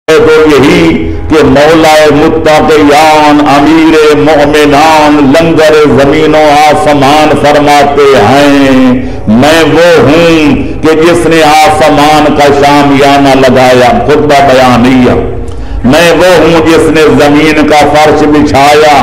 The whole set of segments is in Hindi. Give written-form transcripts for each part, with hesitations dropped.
तो यही कि मौलाए मुत्तक़ियान अमीर मोमिनान लंगर जमीनों आसमान फरमाते हैं, मैं वो हूं कि जिसने आसमान का शामियाना लगाया, खुतबा बयानिया। मैं वो हूं जिसने जमीन का फर्श बिछाया।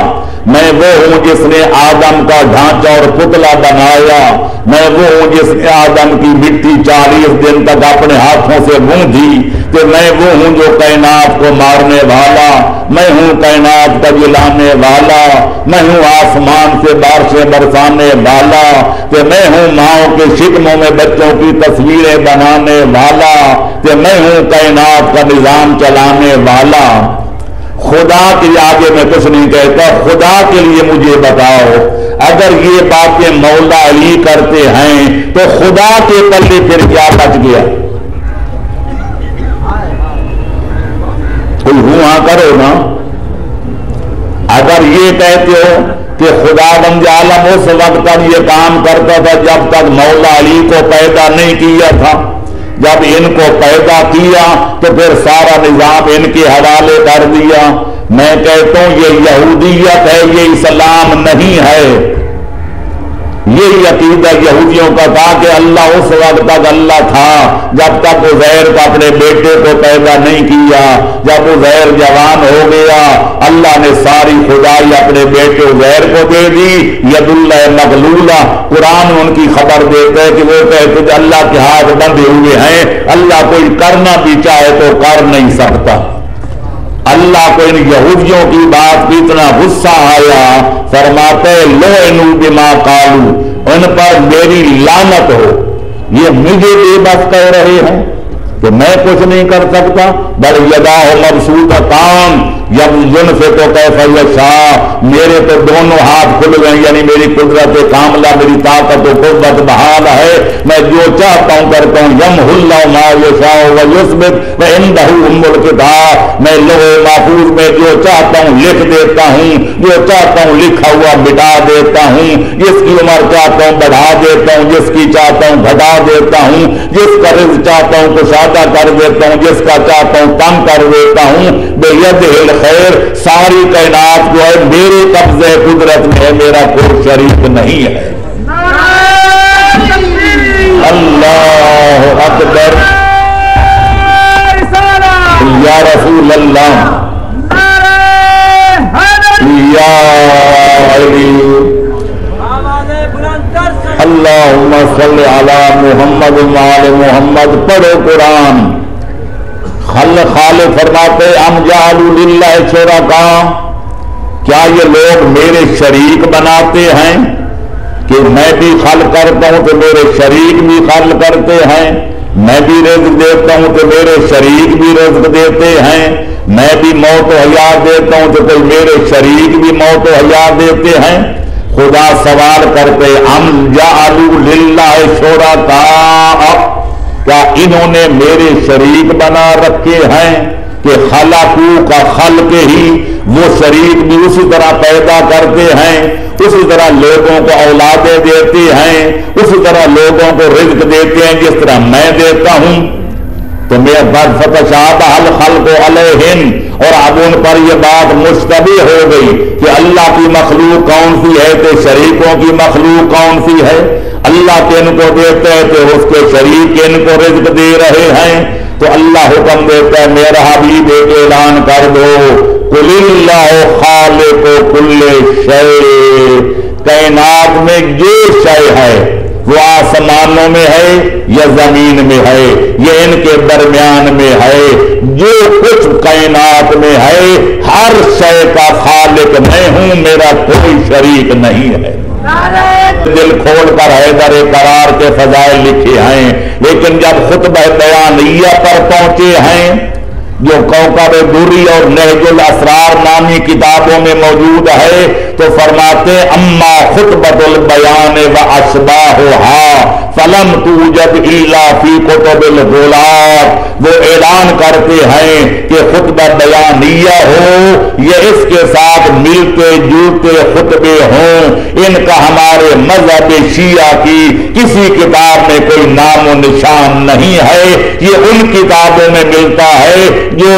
मैं वो हूं जिसने आदम का ढांचा और पुतला बनाया। मैं वो हूं जिसने आदम की मिट्टी 40 दिन तक अपने हाथों से गूंथी। कि मैं वो हूं जो कायनात को मारने वाला, मैं हूं कायनात का जलाने वाला, मैं हूं आसमान से बारिशें बरसाने वाला, कि मैं हूं माओ के शिकमों में बच्चों की तस्वीरें बनाने वाला, कि मैं हूं कायनात का निजाम चलाने वाला। खुदा के आगे मैं कुछ नहीं कहता, खुदा के लिए मुझे बताओ, अगर ये बातें मौला अली करते हैं तो खुदा के पल्ले फिर क्या बच गया? कोई हुआ करो ना। अगर ये कहते हो कि खुदा बंद आलम उस वक्त तक ये काम करता था जब तक मौला अली को पैदा नहीं किया था, जब इनको पैदा किया तो फिर सारा निजाम इनके हवाले कर दिया। मैं कहता हूं ये यहूदियत है, ये इस्लाम नहीं है। यही अकीदा यहूदियों का था कि अल्लाह उस वक्त तक अल्लाह था जब तक उज़ैर का अपने बेटे को पैदा नहीं किया। जब उज़ैर जवान हो गया, अल्लाह ने सारी खुदाई अपने बेटे उज़ैर को दे दी। यदुल्लाह मगलूला, कुरान उनकी खबर देता है कि वो कहते अल्लाह के हाथ बंधे हुए हैं, अल्लाह कोई करना भी चाहे तो कर नहीं सकता। अल्लाह को इन यहूदियों की बात पर इतना गुस्सा आया, फरमाते लो इनू बिमा कालू, उन पर मेरी लानत हो। ये मुझे बेबस कह रहे हैं कि मैं कुछ नहीं कर सकता। बल यदा हो मबसूत काम जब जुल्फे तो कैसा शाह, मेरे तो दोनों हाथ खुल गए, यानी मेरी कुदरत कामला, मेरी ताकत और कुव्वत बहाल है। मैं जो चाहता हूं करता हूं। यमहुल्ला मा यशाअ व युस्बित व इंदहु उम्मुल किताब, मैं लोहे महफूज में जो चाहता हूं लिख देता हूं, जो चाहता हूं लिखा हुआ मिटा देता हूं, जिसकी उम्र चाहता हूं बढ़ा देता हूं, जिसकी चाहता हूं घटा देता हूं, जिसका रिज़्क़ चाहता हूं कुशादा कर देता हूं, जिसका चाहता हूं कम कर देता हूं। बेयदिल खैर, सारी कायनात जो है मेरे कब्जे कुदरत में है, मेरा कोई शरीक नहीं है। अल्लाह अकबर, या रसूल अल्लाह, या अली, अल्लाहुम्मा सल्ली अला मुहम्मद व आले मुहम्मद। पढ़ो कुरान। खाले फरमाते अम जालू लिल्लाहि शुरका, क्या ये लोग मेरे शरीक बनाते हैं कि मैं भी खल करता हूं तो मेरे शरीक भी खल करते हैं, मैं भी रिज़्क़ देता हूं तो मेरे शरीक भी रिज़्क़ देते हैं, मैं भी मौत व हयात देता हूं तो कोई मेरे शरीक भी मौत व हयात देते हैं। खुदा सवाल करते अम जालू लिल्लाहि शुरका, क्या इन्होंने मेरे शरीक बना रखे हैं कि खलाकू का खल के ही वो शरीक भी उसी तरह पैदा करते हैं, उसी तरह लोगों को औलादे देते हैं, उसी तरह लोगों को रिज़्क़ देते हैं जिस तरह मैं देता हूं। तो मैं फतशाबहल खल्क़ु अलैहिम, और अब उन पर यह बात मुश्तबी हो गई कि अल्लाह की मखलूक कौन सी है तो शरीकों की मखलूक कौन सी है। अल्लाह के इनको देते हैं तो उसके शरीक इनको रिज़्क़ दे रहे हैं। तो अल्लाह हुक्म देता है मेरा हबीब एक ऐलान कर दो, कुलिल्लाहु खालिक़ु कुल्ले शै, कायनात में जो शय है वो आसमानों में है या जमीन में है या इनके दरमियान में है, जो कुछ कायनात में है हर शय का खालिक मैं हूं, मेरा कोई शरीक नहीं है। दिल खोल कर हैदर करार के फजाइल लिखे हैं, लेकिन जब खुतबा बयानिया पर पहुंचे हैं जो कौकब दुर्री और नहजुल असरार नामी किताबों में मौजूद है, तो फरमाते अम्मा खुतबतुल बयान व अशबाहुहा फलम तूजद इल्ला फी कुतुबिल गुलाब। वो ऐलान करते हैं कि खुतबा बयानिया हो ये इसके साथ मिलते जुलते खुतबे हों, इनका हमारे मजहब शिया की किसी किताब में कोई नामो निशान नहीं है। ये उन किताबों में मिलता है जो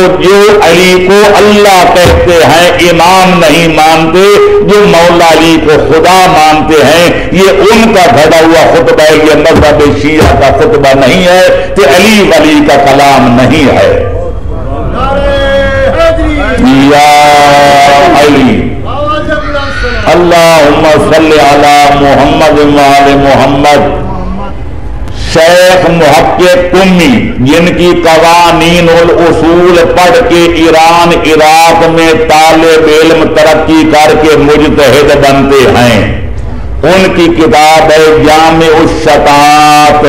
अली को अल्लाह कहते हैं इमाम नहीं मानते, जो मौला अली को खुदा मानते हैं, ये उनका घड़ा हुआ खुतबा है, ये मजहब शिया का खुतबा नहीं है, कि अली वली का कलाम नहीं है। या अली अल्लाहुम्मा सल्ली अला मुहम्मद व आले मुहम्मद। शेख मुहक्किक कुम्मी, जिनकी कवानीन उल उसूल पढ़ के ईरान इराक में तालिब इल्म तरक्की करके मुजतहिद बनते हैं, उनकी किताब है जामे उस शतात,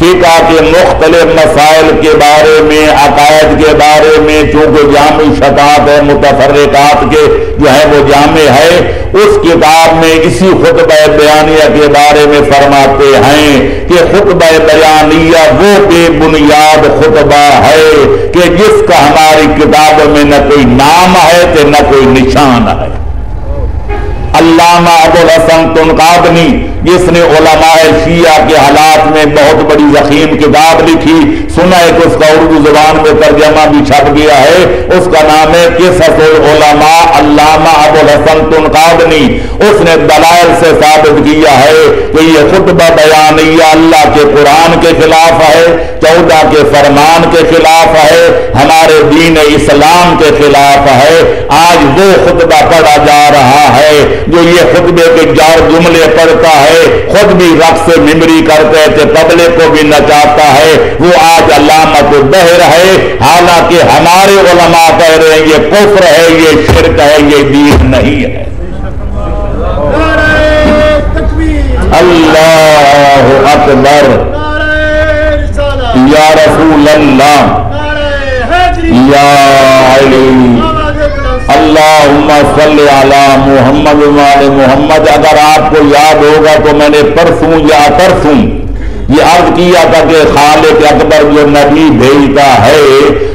फिका के मुख्तलिफ मसाइल के बारे में, अकायद के बारे में, चूंकि जामे शतात है मुतफर्रिकात के जो है वो जामे है, उस किताब में इसी खुतबा बयानिया के बारे में फरमाते हैं कि खुतबा बयानिया वो बेबुनियाद खुतबा है कि जिसका हमारी किताबों में न कोई नाम है तो न कोई निशान है। अल्लामा अबुल हसन तुनकादनी, जिसने उलमाए शिया के हालात में बहुत बड़ी ज़ख़ीम किताब लिखी, सुना है कि उसका उर्दू ज़ुबान में तर्जमा भी छप गया है, उसका नाम है क़िससुल उलमा अल्लामा अबुल हसन तुनकादनी। उसने दलाइल से साबित किया है कि यह खुतबा बयानिया अल्लाह के कुरान के खिलाफ है, 14 के फरमान के खिलाफ है, हमारे दीन इस्लाम के खिलाफ है। आज वो खुतबा पढ़ा जा रहा है जो ये खुतबे के जार जुमले पढ़ता है, खुद भी रक्स से मिमरी करते थे, पब्लिक को भी नचाता है, वो आज अलामत बहर है। हालांकि हमारे उलमा कह रहे हैं ये कुफ्र है, ये शिरक है, ये दीन नहीं है। अल्लाहु अकबर, या रसूल अल्लाह, या अली अल्लाहुम्मा सल्ली अला मुहम्मद व आले मुहम्मद। अगर आपको याद होगा तो मैंने परसों या तरसों ये अर्ज किया था कि खालिक अकबर जो नबी भेजता है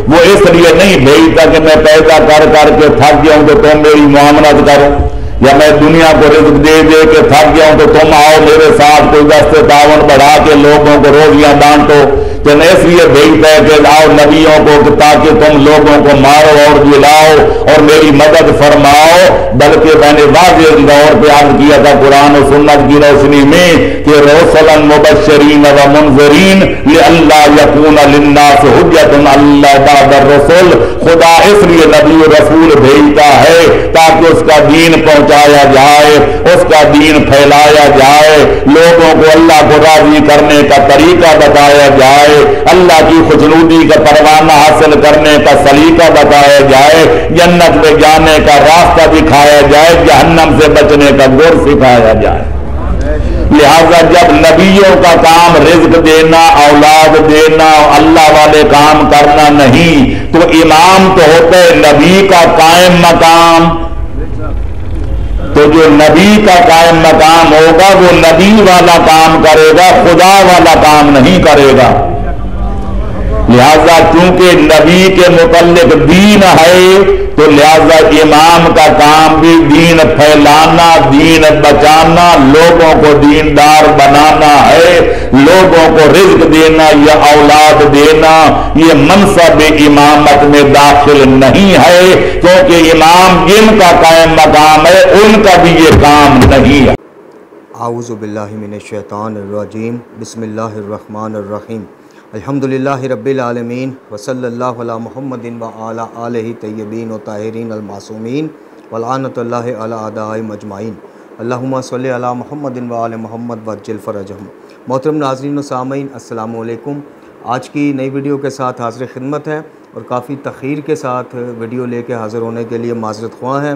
वो इसलिए नहीं भेजता कि मैं पैदा कर करके थक गया हूं तो तुम मेरी मुआमलत करो, या मैं दुनिया को रिज़्क दे दे के थक गया हूं तो तुम आओ मेरे साथ कोई दस्ते तावन बढ़ा के लोगों को रोटियां बांटो, तो इसलिए भेजता है कि आओ नबियों को ताकि तुम लोगों को मारो और जिलाओ और मेरी मदद फरमाओ। बल्कि मैंने वाज़ेह तौर पे अर्ज किया था कुरान और सुन्नत की रोशनी में कि रसूलन मुबश्शिरीन व मुनज़िरीन लिअल्ला यकूना लिन्नास हुज्जतुन अल्लाह बअदर रसूल। खुदा इसलिए नबी और रसूल भेजता है ताकि उसका दीन पहुंचाया जाए, उसका दीन फैलाया जाए, लोगों को अल्लाह को राजी करने का तरीका बताया जाए, अल्लाह की खुशनुदी का परवाना हासिल करने का सलीका बताया जाए, जन्नत में जाने का रास्ता दिखाया जाए, जहन्नम से बचने का गुर सिखाया जाए। लिहाजा जब नबियों का काम रिज्क देना, औलाद देना, अल्लाह वाले काम करना नहीं, तो इमाम तो होते नबी का कायम मकाम। तो जो नबी का कायम मकाम होगा वो नबी वाला काम करेगा, खुदा वाला काम नहीं करेगा। लिहाजा चूंकि नबी के मुतल्लिक दीन है तो लिहाजा इमाम का काम भी दीन फैलाना, दीन बचाना, लोगों को दीनदार बनाना है, लोगों को रिज्क देना या औलाद देना। ये मनसब इमामत में दाखिल नहीं है, क्योंकि इमाम जिनका कायम मकाम है उनका भी ये काम नहीं है। आऊज़ु बिल्लाहि मिनश शैतानिर रजीम, बिस्मिल्लाहिर रहमानिर रहीम, अल्हम्दुलिल्लाहि रब्बिल आलमीन व सल्लल्लाहु अला मुहम्मदिन व अला आलिहि तय्यबीन व ताहिरीन अल मासूमीन व लानतुल्लाहि अला अदाइहिम अजमाइन। अल्लाहुम्मा सल्लि अला मुहम्मदिन व आले मुहम्मद वज्जिल फरजहुम। मोहतरम नाज़रीन व सामीन, अस्सलामु अलैकुम। आज की नई वीडियो के साथ हाज़िर खिदमत है और काफ़ी तख़ीर के साथ वीडियो लेके हाज़िर होने के लिए माज़रत ख्वाह हैं।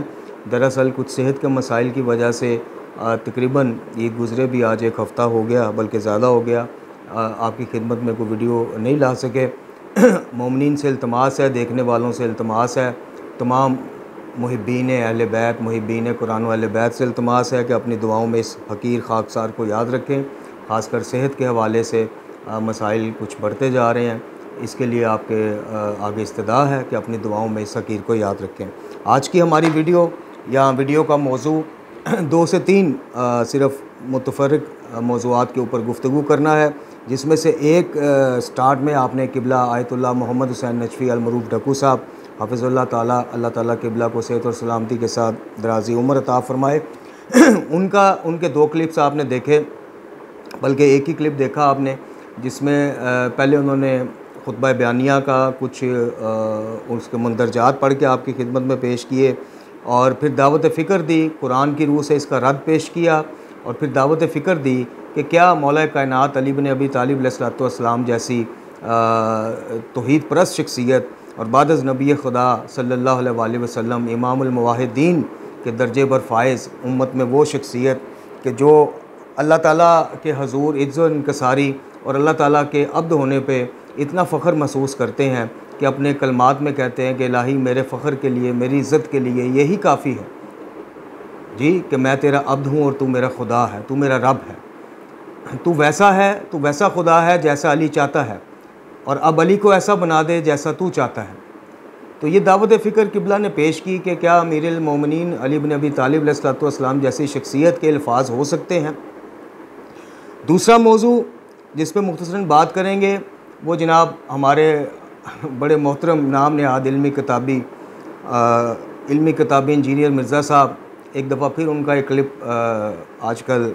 दरअसल कुछ सेहत के मसाइल की वजह से तकरीबन ईद गुज़रे भी आज एक हफ़्ता हो गया, बल्कि ज़्यादा हो गया, आपकी खिदमत में कोई वीडियो नहीं ला सके। मोमिनीन से इल्तमास है, देखने वालों से इल्तमास है, तमाम मुहिब्बीन अहले बैत, मुहिब्बीन कुरान व अहले बैत से इल्तमास है कि अपनी दुआओं में इस फ़कीर खाकसार को याद रखें। ख़ासकर सेहत के हवाले से मसाइल कुछ बढ़ते जा रहे हैं, इसके लिए आपके आगे इस्तदा है कि अपनी दुआओं में इस फ़कीर को याद रखें। आज की हमारी वीडियो का मौजू 2 से 3 सिर्फ मुतफर्रिक मौज़ूआत के ऊपर गुफ्तगू करना है, जिसमें से एक स्टार्ट में आपने किबला आयतुल्लाह मोहम्मद हुसैन नजफ़ी अल-मरूफ ढक्कू साहब हाफ़िज़ुल्लाह ताला, अल्लाह ताला किबला को सेहत और सलामती के साथ दराज़ी उम्र अता फ़रमाए। उनके 2 क्लिप्स आपने देखे, बल्कि एक ही क्लिप देखा आपने, जिसमें पहले उन्होंने खुतबा बयानिया का कुछ उसके मंदरजात पढ़ के आपकी खिदमत में पेश किए, और फिर दावत फ़िक्र दी, कुरान की रूह से इसका रद्द पेश किया, और फिर दावत फ़िक्र दी कि क्या मौला कायनात अली बिन अबी तालिब अलैहिस्सलाम जैसी तौहीद परस्त शख्सियत और बाद अज़ नबी खुदा सल्लल्लाहु अलैहि वसल्लम इमामुल मुवाहिदीन के दर्जे पर फ़ाइज़ उम्मत में वो शख्सियत कि जो अल्लाह ताला के हजूर इज़्ज़त व इनकसारी और अल्लाह ताला के अब्द होने पे इतना फ़ख्र महसूस करते हैं कि अपने कलमात में कहते हैं कि इलाही मेरे फ़ख्र के लिए, मेरी इज़्ज़त के लिए यही काफ़ी है जी कि मैं तेरा अब्द हूँ और तू मेरा खुदा है, तू मेरा रब है, तू वैसा है, तू वैसा खुदा है जैसा अली चाहता है, और अब अली को ऐसा बना दे जैसा तू चाहता है। तो ये दावत फ़िक्र किबला ने पेश की कि क्या अमीरुल मोमिनीन अली बिन अबी तालिब अलैहिस्सलाम जैसी शख्सियत के अल्फाज हो सकते हैं। दूसरा मौजू जिस पर मुख्तसरन बात करेंगे वो जनाब हमारे बड़े मोहतरम नाम नहाद इल्मी किताबी इंजीनियर मिर्ज़ा साहब, एक दफ़ा फिर उनका एक क्लिप आजकल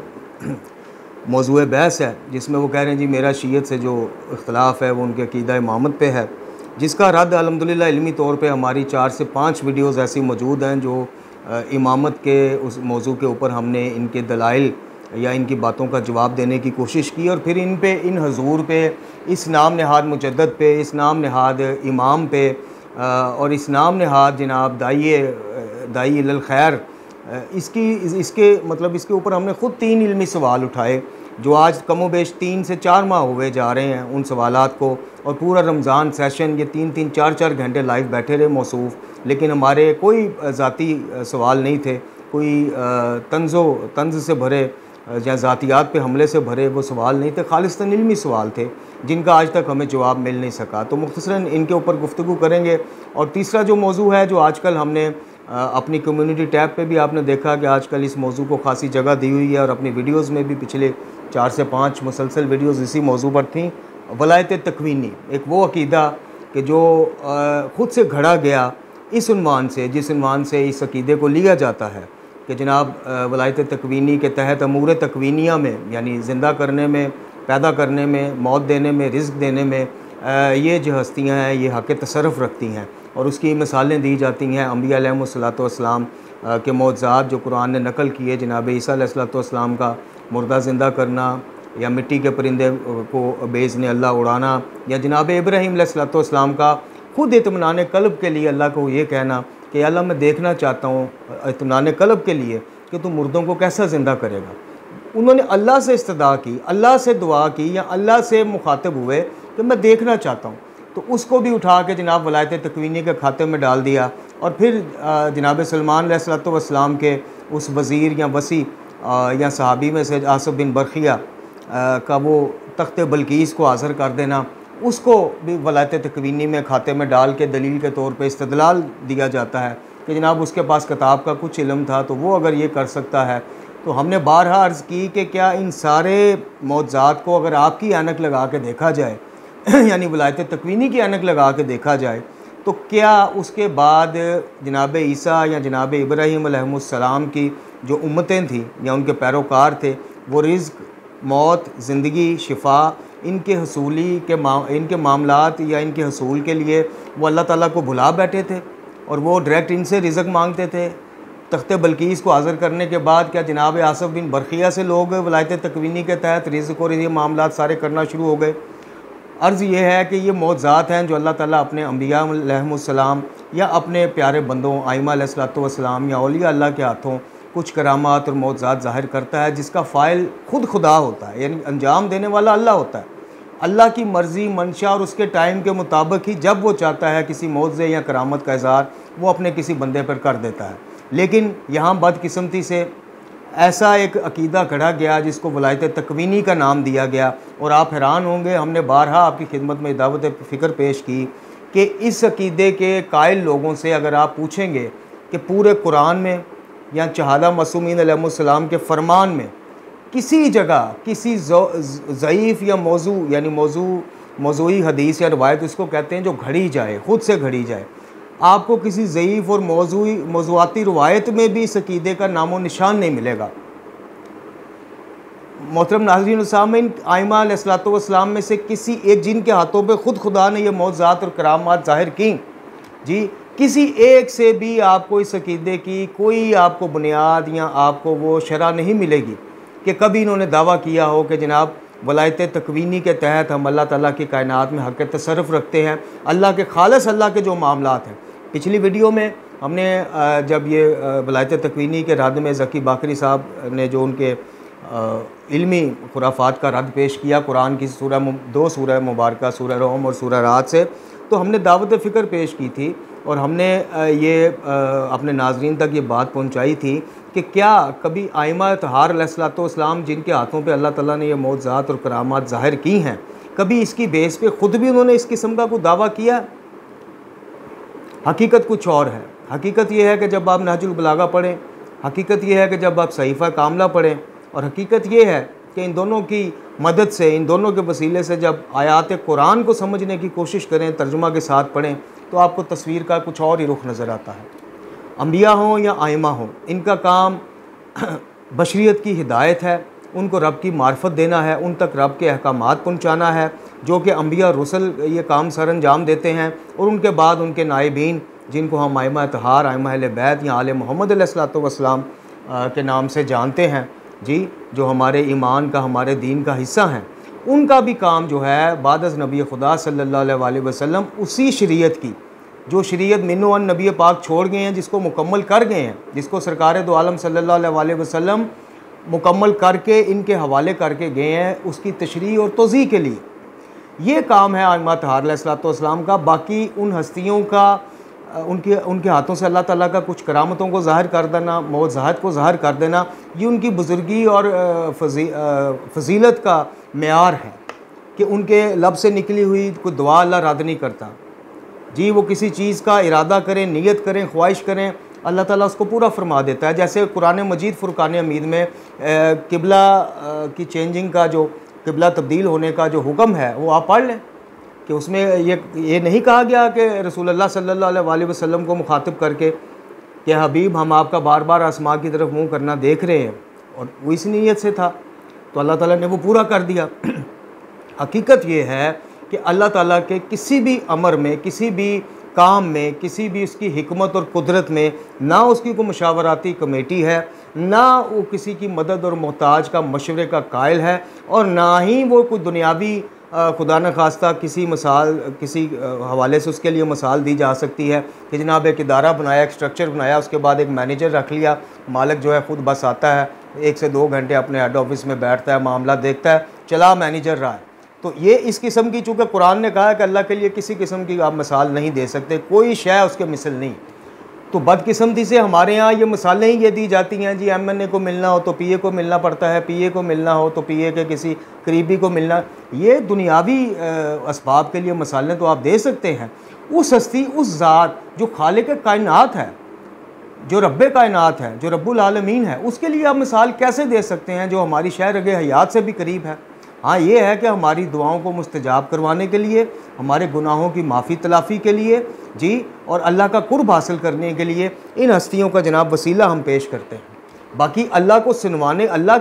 मौजूए बहस है, जिसमें वो कह रहे हैं जी मेरा शीयत से जो इख्तलाफ है वो उनके अक़ीदा इमामत पे है, जिसका रद्द अल्हम्दुलिल्लाह इल्मी तौर पे हमारी 4 से 5 वीडियोज़ ऐसी मौजूद हैं जो इमामत के उस मौजू के ऊपर हमने इनके दलाइल या इनकी बातों का जवाब देने की कोशिश की, और फिर इन हजूर पे, इस नाम नहाद मुजद्दद पे, इस नाम नहाद इमाम पे और इस नाम नहाद जनाब दाई इलल खैर, इसके ऊपर हमने ख़ुद 3 इल्मी सवाल उठाए जो आज कमो बेश 3 से 4 माह हुए जा रहे हैं उन सवालात को, और पूरा रमज़ान सेशन ये 3-3, 4-4 घंटे लाइव बैठे रहे मौसूफ़, लेकिन हमारे कोई ज़ाती सवाल नहीं थे, कोई तंज़ से भरे या ज़ातियात पे हमले से भरे वो सवाल नहीं थे, खालिस्तन इल्मी सवाल थे जिनका आज तक हमें जवाब मिल नहीं सका। तो मुख्तसरन इनके ऊपर गुफ्तगू करेंगे। और तीसरा जो मौजू है जो आजकल हमने अपनी कम्युनिटी टैब पे भी आपने देखा कि आजकल इस मौजू को ख़ासी जगह दी हुई है, और अपनी वीडियोज़ में भी पिछले 4 से 5 मुसलसल वीडियोज़ इसी मौजू पर थीं। वलायत तकवीनी एक वो अक़ीदा कि जो ख़ुद से घड़ा गया इस उन्वान से, जिस उन्वान से इस अक़ीदे को लिया जाता है कि जनाब वलायत तकवीनी के तहत अमूर तकवीनिया में, यानी ज़िंदा करने में, पैदा करने में, मौत देने में, रिज़्क़ देने में ये जो हस्तियाँ हैं ये हक़ तसर्रुफ़ रखती हैं, और उसकी मिसालें दी जाती हैं अम्बिया अलैहिमुस्सलाम के मौज़ात जो कुरान ने नकल किए, जनाब ईसा अलैहिस्सलाम का मुर्दा ज़िंदा करना, या मिट्टी के परिंदे को बेज़ने अल्लाह उड़ाना, या जनाब इब्राहीम अलैहिस्सलाम का ख़ुद इत्मीनान क़ल्ब के लिए अल्लाह को ये कहना कि अल्लाह मैं देखना चाहता हूँ इत्मीनान क़ल्ब के लिए कि तू मुर्दों को कैसा ज़िंदा करेगा। उन्होंने अल्लाह से इस्तदा की, अल्लाह से दुआ की, या अल्लाह से मुखातिब हुए कि मैं देखना चाहता हूँ, तो उसको भी उठा के जनाब वलायत तकवीनी के खाते में डाल दिया। और फिर जनाब सलमान अलैहिस्सलाम के उस वज़ीर या वसी या सहाबी में से आसिफ बिन बरखिया का वो तख्त बल्कीस को हाज़िर कर देना, उसको भी वलायत तकवीनी में खाते में डाल के दलील के तौर पे इस्तदलाल दिया जाता है कि जनाब उसके पास किताब का कुछ इल्म था तो वो अगर ये कर सकता है। तो हमने बारहा अर्ज़ की कि क्या इन सारे मौज़ात को अगर आपकी ऐनक लगा के देखा जाए यानी वलायत तकवीनी की ऐनक लगा के देखा जाए, तो क्या उसके बाद जनाब ईसा या जनाब इब्राहीम अलैहिस्सलाम की जो उम्मतें थी या उनके पैरोकार थे, वो रिज़्क़, मौत, ज़िंदगी, शिफा, इनके मामलात या इनके हसूल के लिए वो अल्लाह ताला को भुला बैठे थे और वो डायरेक्ट इनसे रिज़्क़ मांगते थे। तख्त बल्कीस को हाज़िर करने के बाद क्या जनाब आसिफ बिन बरखिया से लोग वलायत तकवीनी के तहत रिज़्क़ और ये मामलात सारे करना शुरू हो गए। अर्ज़ ये है कि ये मौज़ात हैं जो अल्लाह ताला अपने अम्बिया अलैहिमुस्सलाम या अपने प्यारे बंदों आइमा अलैहिस्सलाम या औलिया अल्लाह के हाथों कुछ करामात और मौज़ात ज़ाहिर करता है, जिसका फ़ाइल खुद खुदा होता है, यानी अंजाम देने वाला अल्लाह होता है। अल्लाह की मर्ज़ी, मंशा और उसके टाइम के मुताबिक ही जब वो चाहता है किसी मौज़े या करामत का इज़हार वो अपने किसी बंदे पर कर देता है। लेकिन यहाँ बदकिस्मती से ऐसा एक अक़ीदा गढ़ा गया जिसको वलायत तकवीनी का नाम दिया गया, और आप हैरान होंगे, हमने बारहा आपकी खिदमत में दावत फ़िक्र पेश की कि इस अक़ीदे के कायल लोगों से अगर आप पूछेंगे कि पूरे कुरान में या चहादा मासूमीन अलैहिस्सलाम के फ़रमान में किसी जगह किसी ज़ईफ़ या मौजू यानी मौजूई हदीस या रवायत उसको कहते हैं जो घड़ी जाए, ख़ुद से घड़ी जाए, आपको किसी ज़ईफ़ और मौज़ूआती रवायत में भी इस अक़ीदे का नामो निशान नहीं मिलेगा। मोहतरम नाज़रीन सामीन, आइमा अलैहिस्सलातु वस्सलाम में से किसी एक जिनके हाथों पे ख़ुद खुदा ने ये मौज़ात और करामात ज़ाहिर की जी, किसी एक से भी आपको इस अक़ीदे की कोई आपको बुनियाद या आपको वो शरह नहीं मिलेगी कि कभी इन्होंने दावा किया हो कि जनाब वलायत तकवीनी के तहत हम अल्लाह ताला की कायनात में हक़ तसर्रुफ़ रखते हैं, अल्लाह के खालिस अल्लाह के जो मामलात हैं। पिछली वीडियो में हमने जब ये वलायत तकवीनी के रद्द में ज़की बाकरी साहब ने जो उनके इल्मी खुराफात का रद्द पेश किया कुरान की दो सूरह मुबारक सूरह रोम और सूरह रात से, तो हमने दावत फ़िक्र पेश की थी और हमने ये अपने नाज़रीन तक ये बात पहुंचाई थी कि क्या कभी आइमा तहार अलैहिस्सलातु वस्सलाम जिनके हाथों पे अल्लाह ताला ने ये मौज़ात और करामात ज़ाहिर की हैं, कभी इसकी बेस पे ख़ुद भी उन्होंने इस किस्म का कोई दावा किया? हकीकत कुछ और है। हकीकत ये है कि जब आप नहजुल बलागा पढ़ें, हकीकत ये है कि जब आप सहीफ़ा कामला पढ़ें, और हकीकत ये है कि इन दोनों की मदद से, इन दोनों के वसीले से जब आयात कुरान को समझने की कोशिश करें, तर्जुमा के साथ पढ़ें, तो आपको तस्वीर का कुछ और ही रुख नज़र आता है। अंबिया हों या आइमा हों, इनका काम बशरियत की हिदायत है, उनको रब की मार्फत देना है, उन तक रब के अहकामात पहुँचाना है, जो कि अंबिया रसूल ये काम सर अंजाम देते हैं, और उनके बाद उनके नायबीन जिनको हम आइमा तहार, आइमा अहले बैत या आले मोहम्मद अलैहिस्सलातु वस्सलाम के नाम से जानते हैं जी, जो हमारे ईमान का, हमारे दीन का हिस्सा हैं, उनका भी काम जो है बादज़ नबी खुदा सल्लल्लाहु अलैहि वसल्लम उसी शरीयत की जो शरीयत मिन्नो अन नबी पाक छोड़ गए हैं, जिसको मुकम्मल कर गए हैं, जिसको सरकार दो आलम सल्लल्लाहु अलैहि वसल्लम मुकम्मल करके इनके हवाले करके गए हैं, उसकी तशरीह और तौज़ीह के लिए ये काम है आइमा तहार अलैहिस्सलातु वस्सलाम का। बाकी उन हस्तियों का उनके हाथों से अल्लाह ताला का कुछ करामतों को ज़ाहिर कर देना, मौज़ात को ज़ाहिर कर देना, ये उनकी बुज़ुर्गी और फजीलत का मेयार है कि उनके लब से निकली हुई कोई दुआ अल्लाह रद्द नहीं करता जी। वो किसी चीज़ का इरादा करें, नियत करें, ख्वाहिश करें, अल्लाह ताला उसको पूरा फरमा देता है। जैसे कुरान मजीद फ़ुरक़ान हमीद में किबला की चेंजिंग का जो किबला तब्दील होने का जो हुक्म है वो आप पढ़ लें कि उसमें ये नहीं कहा गया कि रसूलुल्लाह सल्लल्लाहु अलैहि वसल्लम को मुखातिब करके कि हबीब हम आपका बार बार आसमां की तरफ मुंह करना देख रहे हैं, और वो इस नीयत से था, तो अल्लाह ताला ने वो पूरा कर दिया। हकीकत ये है कि अल्लाह ताला के किसी भी अमर में, किसी भी काम में, किसी भी उसकी हिकमत और कुदरत में ना उसकी कोई मशावराती कमेटी है, ना वो किसी की मदद और मोहताज का मशवरे का कायल है, और ना ही वो कोई दुनियावी खुदा न खास्ता किसी हवाले से उसके लिए मिसाल दी जा सकती है कि जनाब एक इदारा बनाया, एक स्ट्रक्चर बनाया, उसके बाद एक मैनेजर रख लिया, मालिक जो है ख़ुद बस आता है 1 से 2 घंटे अपने हेड ऑफिस में बैठता है, मामला देखता है, चला मैनेजर रहा है। तो ये इस किस्म की, चूँकि कुरान ने कहा है कि अल्लाह के लिए किसी किस्म की आप मिसाल नहीं दे सकते, कोई शय उसके मिसल नहीं। तो बदकिस्मती से हमारे यहाँ ये मिसालें ही ये दी जाती हैं जी, MNA को मिलना हो तो PA को मिलना पड़ता है, PA को मिलना हो तो PA के किसी करीबी को मिलना। ये दुनियावी असबाब के लिए मिसालें तो आप दे सकते हैं, उस हस्ती, उस ज़ात जो खालिक कायनात है, जो रब्बे कायनात है, जो रब्बुल आलमीन है, उसके लिए आप मिसाल कैसे दे सकते हैं जो हमारी शहर रगे हयात से भी करीब है। हाँ, ये है कि हमारी दुआओं को मुस्तजाब करवाने के लिए, हमारे गुनाहों की माफ़ी तलाफ़ी के लिए जी, और अल्लाह का कुर्ब हासिल करने के लिए इन हस्तियों का जनाब वसीला हम पेश करते हैं। बाकी अल्लाह को सुनवाने, अल्लाह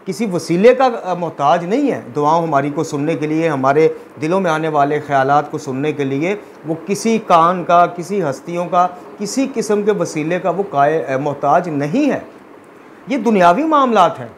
किसी वसीले का मोहताज नहीं है। दुआओं हमारी को सुनने के लिए, हमारे दिलों में आने वाले ख़यालात को सुनने के लिए वो किसी कान का, किसी हस्तियों का, किसी किस्म के वसीले का वो मोहताज नहीं है। ये दुनियावी मामलात हैं।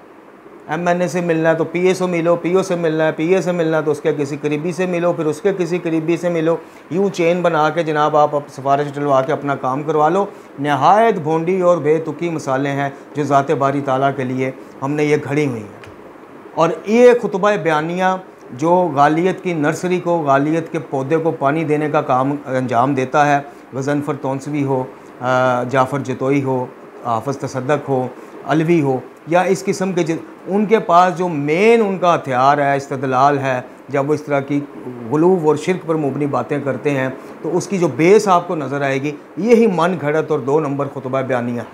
MNA से मिलना है तो PA से मिलो, PO से मिलना है, PA से मिलना है तो उसके किसी करीबी से मिलो, फिर उसके किसी करीबी से मिलो, यूँ चेन बना के जनाब आप सिफारिश डलवा के अपना काम करवा लो। नहायत भोंडी और बेतुकी मिसालें हैं जो ज़ात बारी ताला के लिए हमने ये घड़ी हुई हैं। और ये खुतबा बयानिया जो गालियत की नर्सरी को, गालियत के पौधे को पानी देने का काम अंजाम देता है, गज़नफ़र तौंसवी हो, जाफ़र जतोई हो, हाफ़िज़ तसद्दुक़ हो, अलवी हो, या इस किस्म के उनके पास जो मेन उनका हथियार है, इस्तदलाल है, जब वो इस तरह की गुलूव और शिरक पर मुबनी बातें करते हैं तो उसकी जो बेस आपको नज़र आएगी, यही मन घड़त और 2 नंबर खुतबा बयानिया है।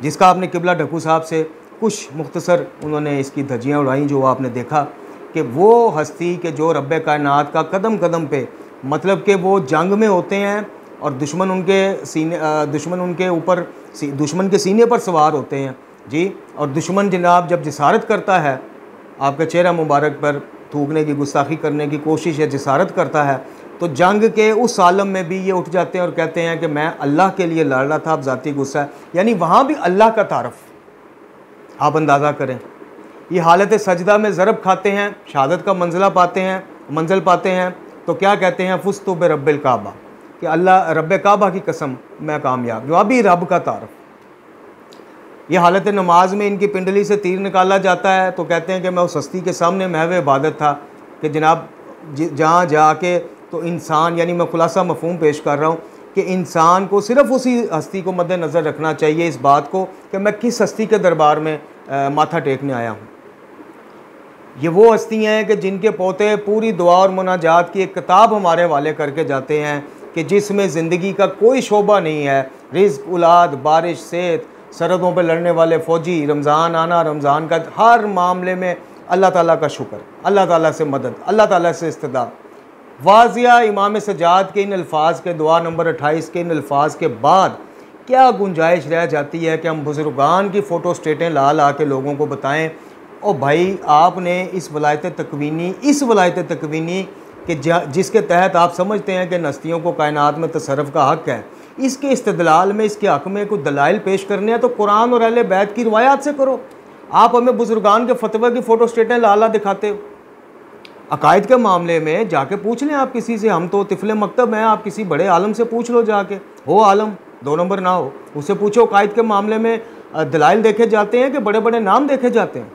जिसका आपने किबला ढक्कू साहब से कुछ मुख्तसर उन्होंने इसकी धज्जियाँ उड़ाई, जो आपने देखा कि वो हस्ती के जो रब्बे कायनात का कदम कदम पे, मतलब कि वो जंग में होते हैं और दुश्मन उनके ऊपर दुश्मन के सीने पर सवार होते हैं जी, और दुश्मन जनाब जब जिसारत करता है, आपका चेहरा मुबारक पर थूकने की, गुस्ताखी करने की कोशिश या जिसारत करता है, तो जंग के उस आलम में भी ये उठ जाते हैं और कहते हैं कि मैं अल्लाह के लिए लड़ रहा था, अब ज़ाती गुस्सा है। यानी वहाँ भी अल्लाह का तारफ़ आप अंदाज़ा करें। ये हालत सजदा में ज़रब खाते हैं, शहादत का मंजिल पाते हैं, तो क्या कहते हैं, फुस्तु बे रब्बिल काबा, कि अल्लाह रब्बे काबा की कसम मैं कामयाब। जो अभी रब का तारफ़। ये हालत नमाज में इनकी पिंडली से तीर निकाला जाता है, तो कहते हैं कि मैं उस हस्ती के सामने महव इबादत था कि जनाब जहाँ जाके तो इंसान, यानी मैं खुलासा मफहूम पेश कर रहा हूँ कि इंसान को सिर्फ़ उसी हस्ती को मद्देनज़र रखना चाहिए, इस बात को कि मैं किस हस्ती के दरबार में माथा टेकने आया हूँ। ये वो हस्तियाँ हैं कि जिनके पोते पूरी दुआ और मुनाजात की एक किताब हमारे हवाले करके जाते हैं कि जिसमें ज़िंदगी का कोई शोबा नहीं है, रिज़्क़, औलाद, बारिश, सेहत, सरहदों पर लड़ने वाले फ़ौजी, रमज़ान आना, रमज़ान का हर मामले में अल्लाह ताला का शुक्र, अल्लाह ताला से मदद, अल्लाह ताला से इस्तिदा। वाज़िया इमाम सज्जाद के इन अल्फाज के, दुआ नंबर 28 के इन अल्फाज के बाद क्या गुंजाइश रह जाती है कि हम बुजुर्गान की फ़ोटो स्टेटें ला के लोगों को बताएं, ओ भाई आपने इस वलायत तकवीनी कि जिसके तहत आप समझते हैं कि नस्तियों को कायनात में तसर्रुफ़ का हक़ है, इसके इस्तदलाल में, इसके हक़ में कुछ दलाइल पेश करने हैं तो कुरान और अहले बैत की रिवायात से करो। आप हमें बुजुर्गान के फतवा की फ़ोटो स्टेटें ला दिखाते हो। अकायद के मामले में जाके पूछ लें आप किसी से, हम तो तिफले मकतब हैं, आप किसी बड़े आलम से पूछ लो जाके, हो आलम 2 नंबर ना हो, उससे पूछो अकायद के मामले में दलाइल देखे जाते हैं कि बड़े बड़े नाम देखे जाते हैं।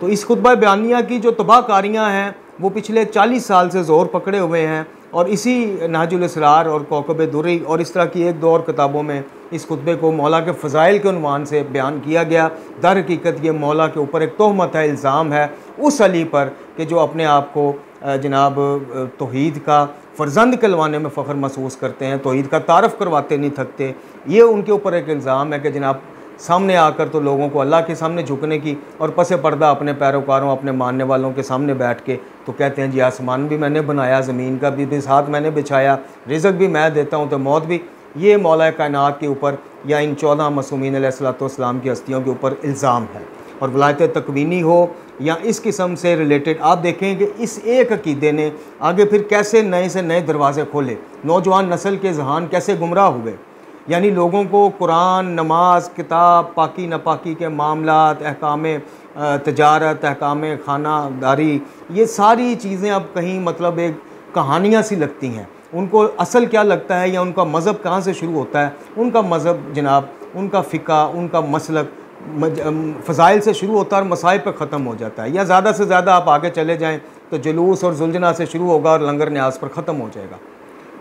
तो इस खुतबा बयानिया की जो तबाहकारियाँ हैं वो पिछले 40 साल से ज़ोर पकड़े हुए हैं, और इसी नहजुल इसरार और कौकब दुर्री और इस तरह की 1-2 और किताबों में इस खुतबे को मौला के फ़ज़ाइल के उन्वान से बयान किया गया। दर हकीकत ये मौला के ऊपर एक तोहमत है, इल्ज़ाम है उस अली पर कि जो अपने आप को जनाब तौहीद का फ़र्जंद कहलवाने में फ़ख्र महसूस करते हैं, तौहीद का तारफ़ करवाते नहीं थकते। ये उनके ऊपर एक इल्ज़ाम है कि जनाब सामने आकर तो लोगों को अल्लाह के सामने झुकने की, और पसे पर्दा अपने पैरोकारों, अपने मानने वालों के सामने बैठ के तो कहते हैं जी आसमान भी मैंने बनाया, ज़मीन का भी साथ मैंने बिछाया, रिज़्क़ भी मैं देता हूँ तो मौत भी। ये मौला कायनात के ऊपर या इन 14 मासूमीन अलैहिस्सलाम की हस्तियों के ऊपर इल्ज़ाम है। और वलायत तकवीनी हो या इस किस्म से रिलेटेड आप देखें कि इस एक अकीदे ने आगे फिर कैसे नए से नए दरवाज़े खोले, नौजवान नस्ल के जहान कैसे गुमराह हुए। यानी लोगों को कुरान, नमाज, किताब, पाकी नापाकी के मामलात, अहकाम तजारत, अहकाम खानादारी, ये सारी चीज़ें अब कहीं मतलब एक कहानियाँ सी लगती हैं। उनको असल क्या लगता है या उनका मज़हब कहाँ से शुरू होता है। उनका मज़हब जनाब, उनका फ़िक़ा, उनका मसलक फ़ज़ाइल से शुरू होता है और मसाइब पर ख़त्म हो जाता है। या ज़्यादा से ज़्यादा आप आगे चले जाएँ तो जुलूस और जुलझना से शुरू होगा और लंगर न्याज पर ख़त्म हो जाएगा।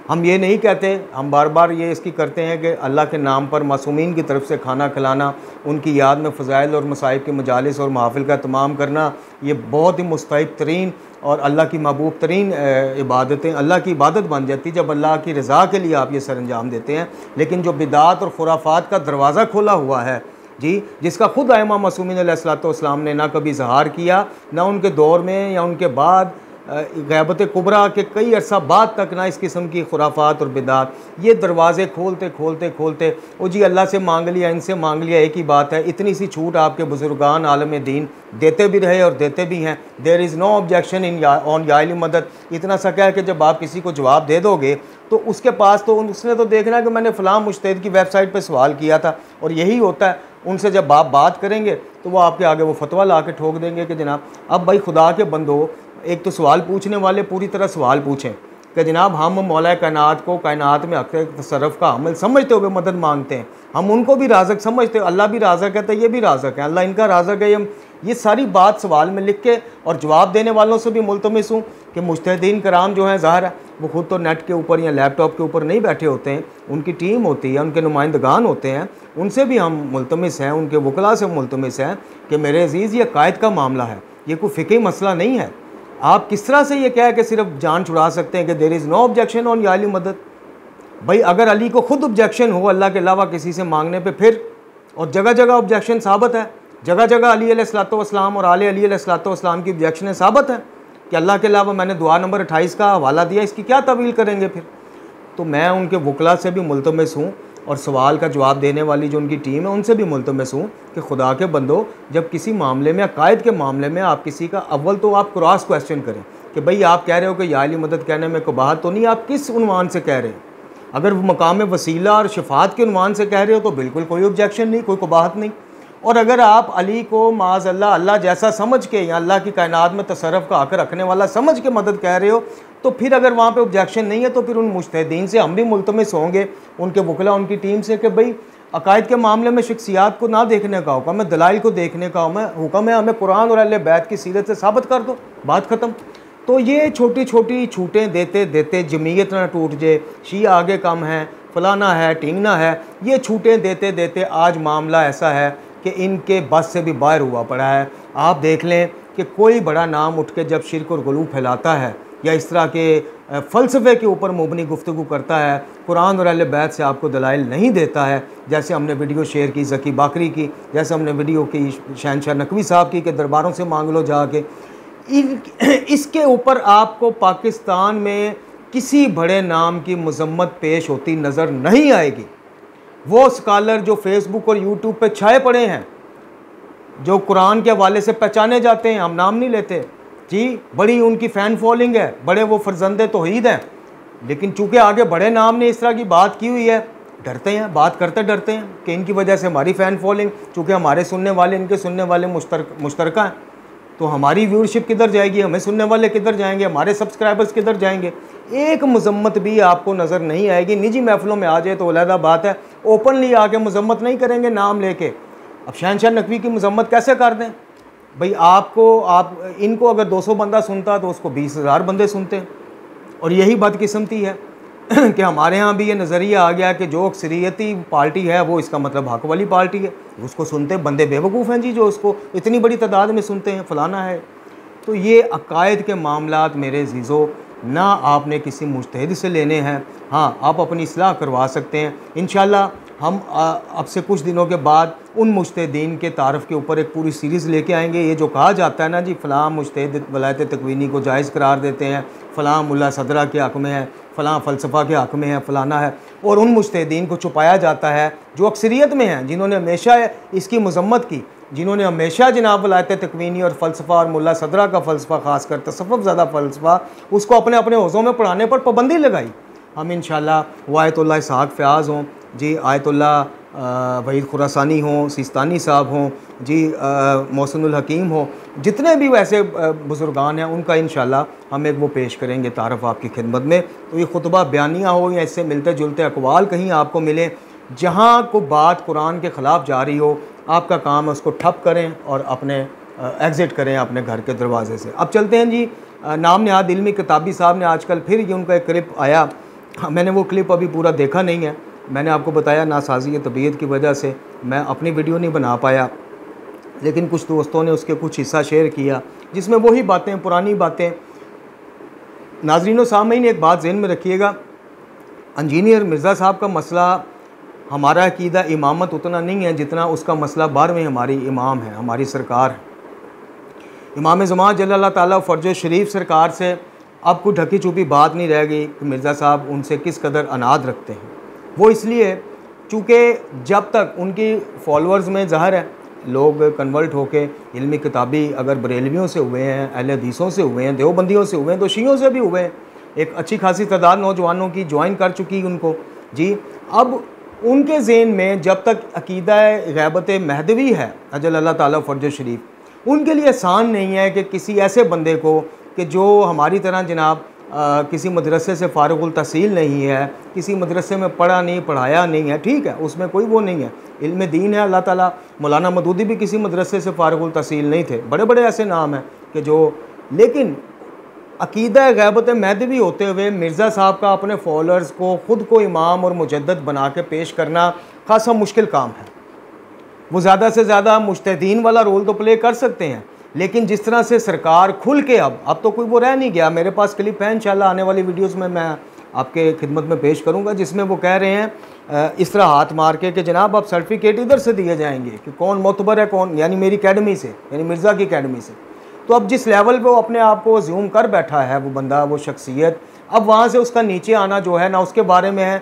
हम ये नहीं कहते, हम बार बार ये इसकी करते हैं कि अल्लाह के नाम पर मासूमीन की तरफ से खाना खिलाना, उनकी याद में फ़ज़ाइल और मसाइब के मजालिस और महफ़िल का तमाम करना, ये बहुत ही मुस्तहब तरीन और अल्लाह की महबूब तरीन इबादतें, अल्लाह की इबादत बन जाती है जब अल्लाह की रज़ा के लिए आप ये सर अंजाम देते हैं। लेकिन जो बिदात और खुराफात का दरवाज़ा खोला हुआ है जी, जिसका ख़ुद आइमा मासूमीन अलैहिस्सलाम ने ना कभी इज़हार किया, ना उनके दौर में या उनके बाद ग़ैबत कुबरा के कई अरसा बाद तक ना इस किस्म की खुराफात और बिदात, ये दरवाज़े खोलते ओ जी अल्लाह से मांग लिया, इनसे मांग लिया, एक ही बात है। इतनी सी छूट आपके बुजुर्गान आलम दीन देते भी रहे और देते भी हैं। There is no objection in on याइल मदद। इतना सा क्या है कि जब आप किसी को जवाब दे दोगे तो उसके पास तो उसने तो देखना है कि मैंने फ़लाँ मुज्तहिद की वेबसाइट पर सवाल किया था, और यही होता है। उनसे जब आप बात करेंगे तो वो आपके आगे वो फतवा ला के ठोक देंगे कि जनाब अब भाई खुदा के बंदो, एक तो सवाल पूछने वाले पूरी तरह सवाल पूछें कि जनाब हम मौला कायनात को कायनात में हक़ तसर्रुफ़ का अमल समझते हुए मदद मांगते हैं, हम उनको भी राज़क समझते हैं, अल्लाह भी राज़क है तो ये भी राज़क है, अल्लाह इनका राज़क है। ये सारी बात सवाल में लिख के और जवाब देने वालों से भी मुल्तमिस हूँ कि मुज्तहिदीन कराम जो हैं, ज़ाहिर है वो खुद तो नेट के ऊपर या लैपटॉप के ऊपर नहीं बैठे होते हैं, उनकी टीम होती है, उनके नुमाइंदगान होते हैं, उनसे भी हम मुल्तमिस हैं, उनके वकला से मुल्तमिस हैं कि मेरे अज़ीज़ ये कायद का मामला है, ये कोई फ़िक़ही मसला नहीं है। आप किस तरह से ये कह के सिर्फ जान छुड़ा सकते हैं कि there is no objection on याली मदद। भाई अगर अली को खुद ऑब्जेक्शन हो अल्लाह के अलावा किसी से मांगने पे फिर, और जगह जगह ऑब्जेक्शन साबित है, जगह जगह अली अलैहिस्सलाम और आले अली अलैहिस्सलाम की ऑब्जेक्शन साबित है कि अल्लाह के अलावा मैंने दुआ नंबर 28 का हवाला दिया, इसकी क्या तवील करेंगे फिर। तो मैं उनके वकला से भी मुल्तमस हूँ और सवाल का जवाब देने वाली जो उनकी टीम है उनसे भी मुल्तमस हूँ कि खुदा के बंदो, जब किसी मामले में अकायद के मामले में आप किसी का अव्वल तो आप क्रॉस क्वेश्चन करें कि भाई आप कह रहे हो कि या अली मदद कहने में कबाहत तो नहीं, आप किस उन्वान से कह रहे हैं। अगर वो मकाम वसीला और शफात के उन्वान से कह रहे हो तो बिल्कुल कोई ऑब्जेक्शन नहीं, कोई कबाहत नहीं। और अगर आप अली को माज़ अल्लाह अल्लाह जैसा समझ के या अल्लाह की कायनात में तसर्रुफ़ का हक़ रखने वाला समझ के मदद कह रहे हो, तो फिर अगर वहाँ पे ऑब्जेक्शन नहीं है तो फिर उन मुज्तहिदीन से हम भी मुल्तमस होंगे, उनके वकला उनकी टीम से, कि भाई अकायद के मामले में शख्सियात को ना देखने का हुक्म है, दलाइल को देखने का हुक्म है, हमें कुरान और अहले बैत की सीरत से साबित कर दो, बात ख़त्म। तो ये छोटी छोटी छूटें देते देते जमीयत ना टूट जाए, शिया आगे कम है, फलाना है, टींगना है, ये छूटें देते देते आज मामला ऐसा है कि इनके बस से भी बाहर हुआ पड़ा है। आप देख लें कि कोई बड़ा नाम उठ के जब शिरक और गुलू फैलाता है या इस तरह के फ़लसफ़े के ऊपर मुबनी गुफ्तगू करता है, कुरान और अहले बैत से आपको दलाइल नहीं देता है, जैसे हमने वीडियो शेयर की ज़की बाकरी की, जैसे हमने वीडियो की शहनशाह नकवी साहब की कि दरबारों से मांग लो जाके, इसके ऊपर आपको पाकिस्तान में किसी बड़े नाम की मजम्मत पेश होती नज़र नहीं आएगी। वो स्कॉलर जो फेसबुक और यूट्यूब पे छाए पड़े हैं, जो कुरान के हवाले से पहचाने जाते हैं, हम नाम नहीं लेते जी, बड़ी उनकी फ़ैन फॉलोइंग है, बड़े वो फर्जंदे तौहीद हैं, लेकिन चूँकि आगे बड़े नाम ने इस तरह की बात की हुई है, डरते हैं, बात करते डरते हैं कि इनकी वजह से हमारी फ़ैन फॉलोइंग, चूँकि हमारे सुनने वाले इनके सुनने वाले मुश्तरका हैं, तो हमारी व्यूअरशिप किधर जाएगी, हमें सुनने वाले किधर जाएंगे, हमारे सब्सक्राइबर्स किधर जाएंगे। एक मजम्मत भी आपको नज़र नहीं आएगी। निजी महफिलों में आ जाए तो अलहदा बात है, ओपनली आके मजम्मत नहीं करेंगे नाम लेके। अब शहनशाह नकवी की मजम्मत कैसे कर दें भाई? आप इनको अगर 200 बंदा सुनता तो उसको 20,000 बंदे सुनते हैं। और यही बदकिस्मती है कि हमारे यहाँ भी ये नज़रिया आ गया कि जो अक्सरियती पार्टी है वो इसका मतलब हक वाली पार्टी है, उसको सुनते बंदे बेवकूफ़ हैं जी जो उसको इतनी बड़ी तादाद में सुनते हैं, फ़लाना है। तो ये अकायद के मामलात मेरे अज़ीज़ों ना आपने किसी मुज्तहिद से लेने हैं, हाँ आप अपनी इस्लाह करवा सकते हैं। इंशाअल्लाह हम अब से कुछ दिनों के बाद उन मुज्तहिदीन के तारफ़ के ऊपर एक पूरी सीरीज़ लेके आएंगे। ये जो कहा जाता है ना जी, फ़लाँ मुज्तहिद वलायत तकवीनी को जायज़ करार देते हैं, फ़लाँ मुल्ला सदरा के हक़ में है, फ़लाँ फ़लसफ़ा के हक़ में है, फ़लाना है, और उन मुज्तहिदीन को छुपाया जाता है जो अक्सरियत में हैं, जिन्होंने हमेशा इसकी मजम्मत की, जिन्होंने हमेशा जनाब वलायत तकवीनी और फ़लसफ़ा और मुल्ला सदरा का फ़लसफ़ा, ख़ासकर तसव्वुफ़ ज़्यादा फ़लसफ़ा, उसको अपने अपने हौज़ों में पढ़ाने पर पाबंदी लगाई। हम इंशाअल्लाह वो आयतुल्लाह इसहाक़ फ़याज़ हों जी, आयतुल्लाह वहीद खुरासानी हों, सिस्तानी साहब हों जी, मोहसिनुल हकीम हो, जितने भी वैसे बुज़ुर्गान हैं उनका इंशाअल्लाह हम एक वो पेश करेंगे तारफ़ आपकी खिदमत में। तो ये खुतबा बयानिया हो या इससे मिलते जुलते अक़वाल कहीं आपको मिले, जहाँ को बात कुरान के ख़िलाफ़ जा रही हो, आपका काम है उसको ठप करें और अपने एग्ज़िट करें अपने घर के दरवाज़े से। अब चलते हैं जी, नाम नहाद इल्मी किताबी साहब ने आजकल फिर ये उनका एक क्लिप आया, मैंने वो क्लिप अभी पूरा देखा नहीं है, मैंने आपको बताया नासाज़ी तबीयत की वजह से मैं अपनी वीडियो नहीं बना पाया, लेकिन कुछ दोस्तों ने उसके कुछ हिस्सा शेयर किया जिसमें वही बातें, पुरानी बातें। नाज़रीन सामईन एक बात ज़हन में रखिएगा, इंजीनियर मिर्ज़ा साहब का मसला हमारा अकीदा इमामत उतना नहीं है जितना उसका मसला 12वें हमारी इमाम है, हमारी सरकार है। इमाम ज़मान जल्लल्लाहु ताला फ़र्ज शरीफ सरकार से अब कोई ढकी छुपी बात नहीं रह गई कि मिर्ज़ा साहब उनसे किस कदर अनाद रखते हैं। वो इसलिए चूँकि जब तक उनकी फॉलोअर्स में ज़ाहिर है लोग कन्वर्ट होके इल्मी किताबी अगर बरेलवियों से हुए हैं, अहले हदीसों से हुए हैं, देवबंदियों से हुए हैं, तो शियों से भी हुए हैं, एक अच्छी खासी तादाद नौजवानों की ज्वाइन कर चुकी उनको जी। अब उनके ज़हन में जब तक अकीदा गैबत महदवी है अजल अल्लाह ताला फ़र्ज शरीफ, उनके लिए आसान नहीं है कि किसी ऐसे बंदे को कि जो हमारी तरह जनाब किसी मदरसे से फ़ारिग़ुल तहसील नहीं है, किसी मदरसे में पढ़ा नहीं पढ़ाया नहीं है, ठीक है उसमें कोई वो नहीं है, इल्म दीन है अल्लाह ताला। मौलाना मदूदी भी किसी मदरसे से फ़ारिग़ुल तहसील नहीं थे, बड़े बड़े ऐसे नाम हैं कि जो, लेकिन अकीदा गैबत महदवी होते हुए मिर्ज़ा साहब का अपने फॉलोअर्स को ख़ुद को इमाम और मुजद्दद बना के पेश करना खासा मुश्किल काम है। वो ज़्यादा से ज़्यादा मुज्तहिदीन वाला रोल तो प्ले कर सकते हैं, लेकिन जिस तरह से सरकार खुल के अब तो कोई वो रह नहीं गया। मेरे पास क्लिप है, इंशाल्लाह आने वाली वीडियोस में मैं आपके खिदमत में पेश करूँगा, जिसमें वो कह रहे हैं इस तरह हाथ मार के कि जनाब अब सर्टिफिकेट इधर से दिए जाएंगे कि कौन मोतबर है कौन, यानी मेरी अकेडमी से, यानी मिर्ज़ा की अकेडमी से। तो अब जिस लेवल पे वो अपने आप को ज़ूम कर बैठा है वो बंदा, वो शख्सियत, अब वहाँ से उसका नीचे आना जो है ना उसके बारे में है,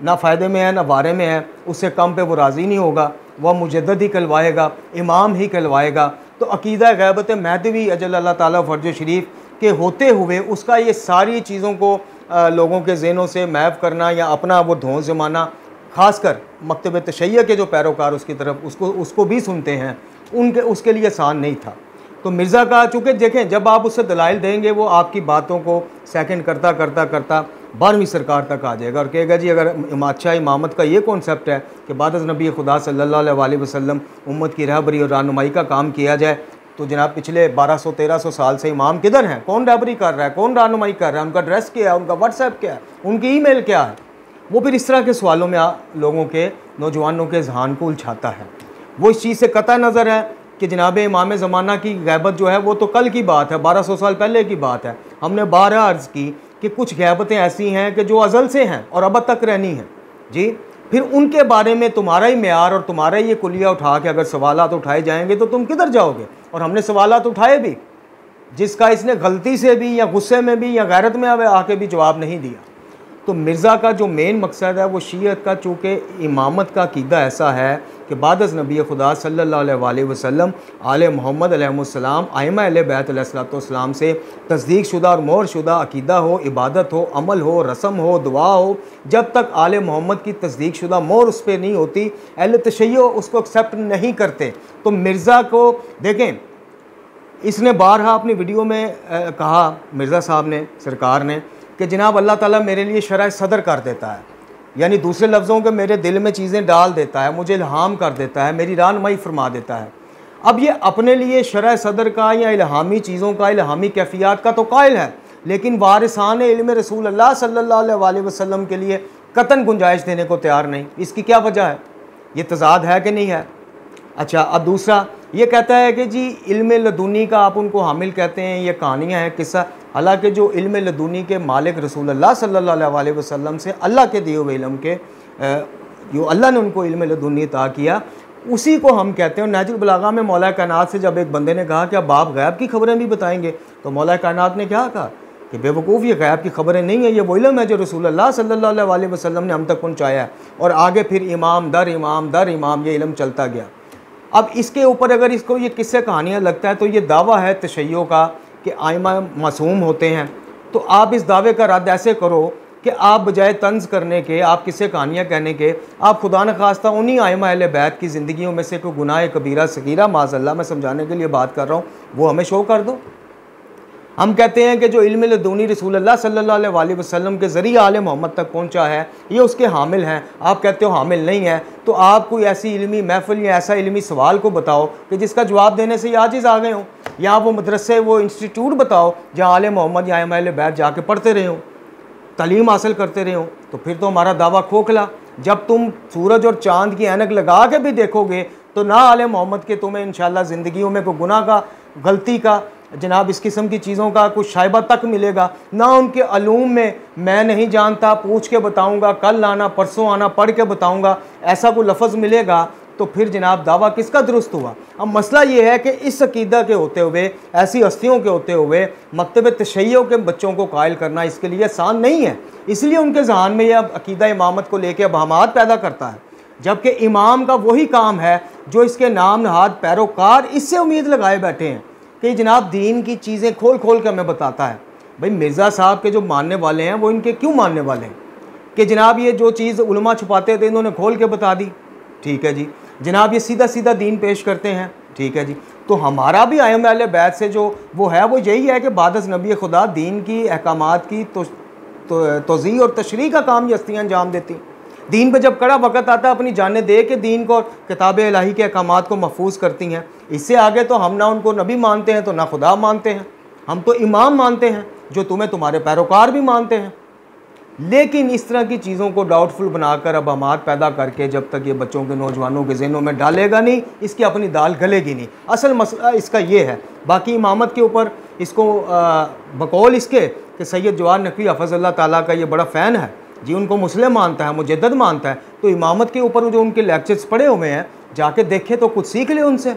ना फ़ायदे में है ना बारे में है, उससे कम पे वो राज़ी नहीं होगा, वह मुजद्दिद ही कहलवाएगा, इमाम ही कहलवाएगा। तो अकीदा ग़ैबत महदवी अजल अल्लाह ताला फ़र्ज शरीफ के होते हुए उसका ये सारी चीज़ों को लोगों के ज़हनों से महव करना या अपना वो धौंस जमाना, ख़ासकर मकतब तशय्युअ के जो पैरोकार उसकी तरफ उसको भी सुनते हैं, उसके लिए आसान नहीं था। तो मिर्ज़ा का चूँकि देखें जब आप उससे दलाइल देंगे वो आपकी बातों को सेकंड करता करता करता 12वीं सरकार तक आ जाएगा और कहेगा जी अगर अच्छा इमामत का ये कॉन्सेप्ट है कि बाद नबी खुदा सल्लल्लाहु अलैहि वसल्लम उम्मत की रहबरी और रहनुमाई का काम किया जाए, तो जनाब पिछले 1200-1300 साल से इमाम किधर हैं, कौन रहबरी कर रहा है, कौन रहनुमाई कर रहा है, उनका ड्रेस क्या है, उनका व्हाट्सएप क्या है, उनकी ईमेल क्या है। वो फिर इस तरह के सवालों में लोगों के, नौजवानों के जहान को उलझाता है। वो इस चीज़ से कतई नज़र है कि जनाब इमाम ज़माना की गैबत जो है वो तो कल की बात है, 1200 साल पहले की बात है। हमने 12 अर्ज़ की कि कुछ गैबतें ऐसी हैं कि जो अज़ल से हैं और अब तक रहनी हैं जी। फिर उनके बारे में तुम्हारा ही मेयार और तुम्हारा ही ये कुलिया उठा के अगर सवालात उठाए जाएंगे तो तुम किधर जाओगे। और हमने सवालात उठाए भी, जिसका इसने गलती से भी या गुस्से में भी या गैरत में आके भी जवाब नहीं दिया। तो मिर्ज़ा का जो मेन मकसद है वो शीयत का, चूँकि इमामत का अक़ीदा ऐसा है कि बाद नबी खुदा सल्लल्लाहु अलैहि वसल्लम आले मोहम्मद अलैहिस्सलाम आइमा अहले बैत अलैहिस्सलाम से तस्दीक शुदा और मोहर शुदा अक़ीदा हो, इबादत हो, अमल हो, रस्म हो, दुआ हो, जब तक आले मोहम्मद की तस्दीक शुदा मोहर उस पर नहीं होती अहले तशय्युअ उसको एक्सेप्ट नहीं करते। तो मिर्ज़ा को देखें, इसने बारहा अपनी वीडियो में कहा मिर्ज़ा साहब ने, सरकार ने, कि जनाब अल्लाह ताला मेरे लिए शरह सदर कर देता है, यानी दूसरे लफ्ज़ों के मेरे दिल में चीज़ें डाल देता है, मुझे इल्हाम कर देता है, मेरी रहनुमाई फरमा देता है। अब ये अपने लिए शरह सदर का या इल्हामी चीज़ों का, इल्हामी कैफियत का तो कायल है, लेकिन वारिसान इल्म रसूल अल्लाह सल्लल्लाहु अलैहि वसल्लम के लिए कतन गुंजाइश देने को तैयार नहीं। इसकी क्या वजह है? ये तज़ाद है कि नहीं है? अच्छा, अब दूसरा ये कहता है कि जी इल्म लदुनी का आप उनको हामिल कहते हैं, ये कहानियाँ हैं, किस्सा। हालांकि जो इल्म लदुनी के मालिक रसूल अल्लाह सल्लल्लाहु अलैहि वसल्लम से अल्लाह के दिए हुए इल्म के, जो अल्लाह ने उनको इल्म लदुनी अता किया, उसी को हम कहते हैं। नहजुल बलागा में मौला कायनात से जब एक बंदे ने कहा कि अब आप गैब की खबरें भी बताएंगे, तो मौला कायनात ने क्या कहा कि बेवकूफ़, ये गैब की खबरें नहीं है, ये वो इल्म है जो रसूल अल्लाह सल्लल्लाहु अलैहि वसल्लम ने हम तक पहुँचाया है। और आगे फिर इमाम दर इमाम ये इल्म चलता गया। अब इसके ऊपर अगर इसको ये किस्से कहानियाँ लगता है तो ये दावा है तशय्युअ का कि आइमा मासूम होते हैं। तो आप इस दावे का रद्द ऐसे करो कि आप बजाय तंज करने के, आप किस्से कहानियाँ कहने के, आप खुदा न खास्ता उन्हीं आइमा अहले बैत की ज़िंदगियों में से कोई गुनाह कबीरा सगीरा माज़अल्लाह, मैं समझाने के लिए बात कर रहा हूँ, वो हमें शो कर दो। हम कहते हैं कि जो इल्म लदुनी रसूल अल्लाह सल्लल्लाहु अलैहि वसल्लम के ज़रिए आले मोहम्मद तक पहुंचा है, ये उसके हामिल हैं। आप कहते हो हामिल नहीं है, तो आप कोई ऐसी इल्मी महफिल या ऐसा इल्मी सवाल को बताओ कि जिसका जवाब देने से ये आजिज़ आ गए हों, या वो मदरसे, वो इंस्टीट्यूट बताओ जहाँ आले मोहम्मद या अहले बैत जाके पढ़ते रहे हों, तालीम हासिल करते रहे हों। तो फिर तो हमारा दावा खोखला। जब तुम सूरज और चाँद की ऐनक लगा के भी देखोगे तो ना आले मोहम्मद के तुम्हें इंशाअल्लाह ज़िंदगियों में कोई गुनाह का, गलती का, जनाब इस किस्म की चीज़ों का कुछ शायबा तक मिलेगा ना। उनके अलूम में मैं नहीं जानता, पूछ के बताऊंगा, कल आना, परसों आना, पढ़ के बताऊंगा, ऐसा कोई लफ्ज़ मिलेगा तो फिर जनाब दावा किसका दुरुस्त हुआ। अब मसला ये है कि इस अकीदा के होते हुए, ऐसी हस्तियों के होते हुए मकतब तशय्युअ के बच्चों को कायल करना इसके लिए आसान नहीं है। इसलिए उनके जहान में यह अकीदा इमामत को लेकर बहमात पैदा करता है, जबकि इमाम का वही काम है जो इसके नाम नहाद पैरोकार इससे उम्मीद लगाए बैठे हैं कि जनाब दीन की चीज़ें खोल खोल कर हमें बताता है। भाई मिर्ज़ा साहब के जो मानने वाले हैं वो इनके क्यों मानने वाले हैं कि जनाब ये जो चीज़ उलमा छुपाते थे इन्होंने खोल के बता दी, ठीक है जी। जनाब ये सीधा सीधा दीन पेश करते हैं, ठीक है जी। तो हमारा भी आइमा अहले बैत से जो वो है वो यही है कि बाद नबी खुदा दीन की अहकामात की तोज़ी और तशरीह का काम ये हस्तियाँ अंजाम देती। दीन पे जब कड़ा वक़्त आता है अपनी जानें दे के दीन को, किताब इलाही के अहकामात को महफूज करती हैं। इससे आगे तो हम ना उनको नबी मानते हैं तो ना खुदा मानते हैं, हम तो इमाम मानते हैं जो तुम्हें तुम्हारे पैरोकार भी मानते हैं। लेकिन इस तरह की चीज़ों को डाउटफुल बनाकर अब हमाद पैदा करके जब तक ये बच्चों के, नौजवानों के ज़हनों में डालेगा नहीं, इसकी अपनी दाल गलेगी नहीं। असल मसला इसका ये है। बाकी इमामत के ऊपर इसको बकौल इसके कि सैयद जवाद नकवी हफ़ज़ल्लाह ताला का ये बड़ा फ़ैन है जी, उनको मुस्लिम मानता है, मुजद्दद मानता है, तो इमामत के ऊपर जो उनके लेक्चर्स पढ़े हुए हैं जाके देखे तो कुछ सीख ले उनसे।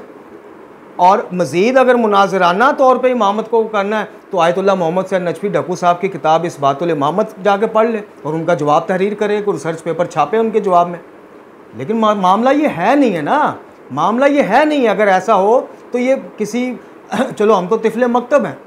और मज़ीद अगर मुनाजराना तौर पे इमामत को करना है तो आयतुल्लाह मोहम्मद सैयद नजफ़ी ढक्कू साहब की किताब इस्बातुल इमामत जाके पढ़ ले और उनका जवाब तहरीर करे, कोई रिसर्च पेपर छापे उनके जवाब में। लेकिन मामला ये है नहीं है ना, मामला ये है नहीं है। अगर ऐसा हो तो ये किसी चलो हम तो तिफले मकतब हैं,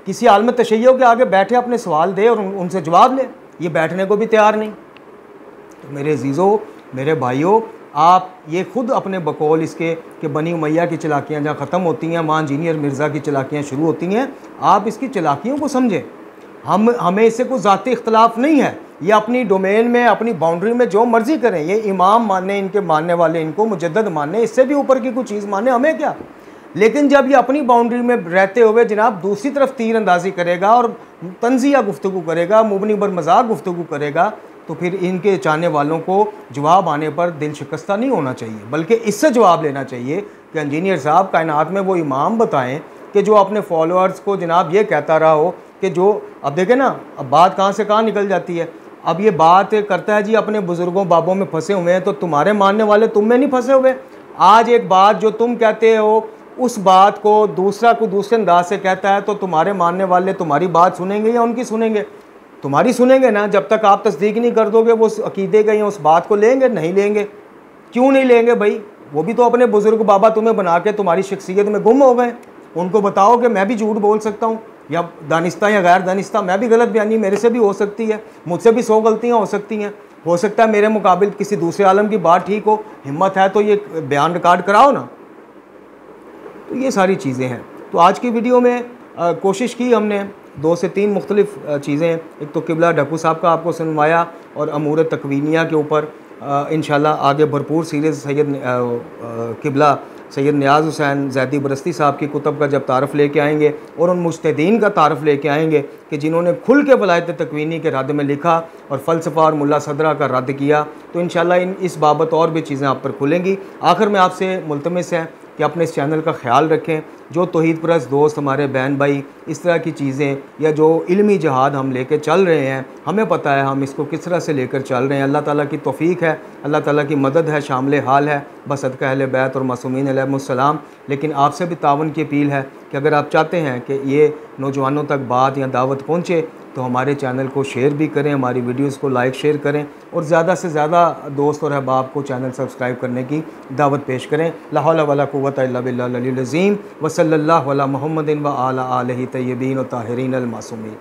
किसी आलम तशय्यो के आगे बैठे अपने सवाल दे और उनसे जवाब ले, ये बैठने को भी तैयार नहीं। तो मेरे अजीज़ों, मेरे भाइयों, आप ये ख़ुद अपने बकौल इसके कि बनी उमैया की चलाकियाँ जहाँ ख़त्म होती हैं वहाँ इंजीनियर मिर्ज़ा की चलाकियाँ शुरू होती हैं, आप इसकी चलाकियों को समझें। हमें इससे कोई ज़ाती इख्तलाफ नहीं है, ये अपनी डोमेन में अपनी बाउंड्री में जो मर्ज़ी करें, ये इमाम माने, इनके मानने वाले इनको मुजद्दद माने, इससे भी ऊपर की कोई चीज़ माने, हमें क्या। लेकिन जब ये अपनी बाउंड्री में रहते हुए जनाब दूसरी तरफ तीर अंदाज़ी करेगा और तंज़िया गुफ्तगू करेगा, मुबनी बर मज़ाक गुफ्तगू करेगा, तो फिर इनके चाहने वालों को जवाब आने पर दिल शिकस्ता नहीं होना चाहिए, बल्कि इससे जवाब लेना चाहिए कि इंजीनियर साहब कायनात में वो इमाम बताएं कि जो अपने फॉलोअर्स को जनाब ये कहता रहा हो कि जो, अब देखें ना, अब बात कहाँ से कहाँ निकल जाती है। अब ये बात करता है जी अपने बुज़ुर्गों बाबों में फंसे हुए हैं, तो तुम्हारे मानने वाले तुम में नहीं फंसे हुए। आज एक बात जो तुम कहते हो उस बात को दूसरा को दूसरे अंदाज से कहता है, तो तुम्हारे मानने वाले तुम्हारी बात सुनेंगे या उनकी सुनेंगे? तुम्हारी सुनेंगे ना। जब तक आप तस्दीक नहीं कर दोगे वो अकीदे का या उस बात को लेंगे नहीं लेंगे। क्यों नहीं लेंगे भाई? वो भी तो अपने बुज़ुर्ग बाबा तुम्हें बना के तुम्हारी शख्सियत में गुम हो गए। उनको बताओ कि मैं भी झूठ बोल सकता हूँ, या दानिस्ता या गैर दानिस्ता, मैं भी गलत बयानी मेरे से भी हो सकती है, मुझसे भी 100 गलतियाँ हो सकती हैं। हो सकता है मेरे मुकाबिल किसी दूसरे आलम की बात ठीक हो, हिम्मत है तो ये बयान रिकॉर्ड कराओ ना। तो ये सारी चीज़ें हैं। तो आज की वीडियो में कोशिश की हमने 2 से 3 मुख्तलिफ चीज़ें, एक तो किबला ढक्कू साहब का आपको सुनवाया और अमूर तकवीनिया के ऊपर इंशाल्लाह आगे भरपूर सीरीज़ सैयद किबला सैयद नियाज़ हुसैन ज़ैदी बरस्ती साहब की कुतब का जब तारफ़ लेके आएंगे और उन मुज्तहीदीन का तारफ़ लेके आएंगे कि जिन्होंने खुल के वलायत तकवीनी के रद्द में लिखा और फ़लसफ़ा और मुल्ला सदरा का रद्द किया, तो इंशाल्लाह इस बाबत और भी चीज़ें आप पर खुलेंगी। आखिर में आपसे मुल्तमिस है कि अपने इस चैनल का ख्याल रखें। जो तौहीद परस्त दोस्त हमारे बहन भाई इस तरह की चीज़ें या जो इल्मी जहाद हम लेकर चल रहे हैं, हमें पता है हम इसको किस तरह से लेकर चल रहे हैं। अल्लाह ताला की तौफ़ीक है, अल्लाह ताला की मदद है, शामिल हाल है बसदका अहले बैत और मासूमीन अलैहिमुस्सलाम। लेकिन आपसे भी तावन की अपील है कि अगर आप चाहते हैं कि ये नौजवानों तक बात या दावत पहुँचे तो हमारे चैनल को शेयर भी करें, हमारी वीडियोस को लाइक शेयर करें और ज़्यादा से ज़्यादा दोस्त और अहबाब को चैनल सब्सक्राइब करने की दावत पेश करें। ला हौला वला कुव्वता इल्ला बिल्लाहिल अलील अज़ीम व सल्लल्लाहु अला मुहम्मदिन व आला आलिहि तय्यबीन व ताहिरीन अल मासूमीन।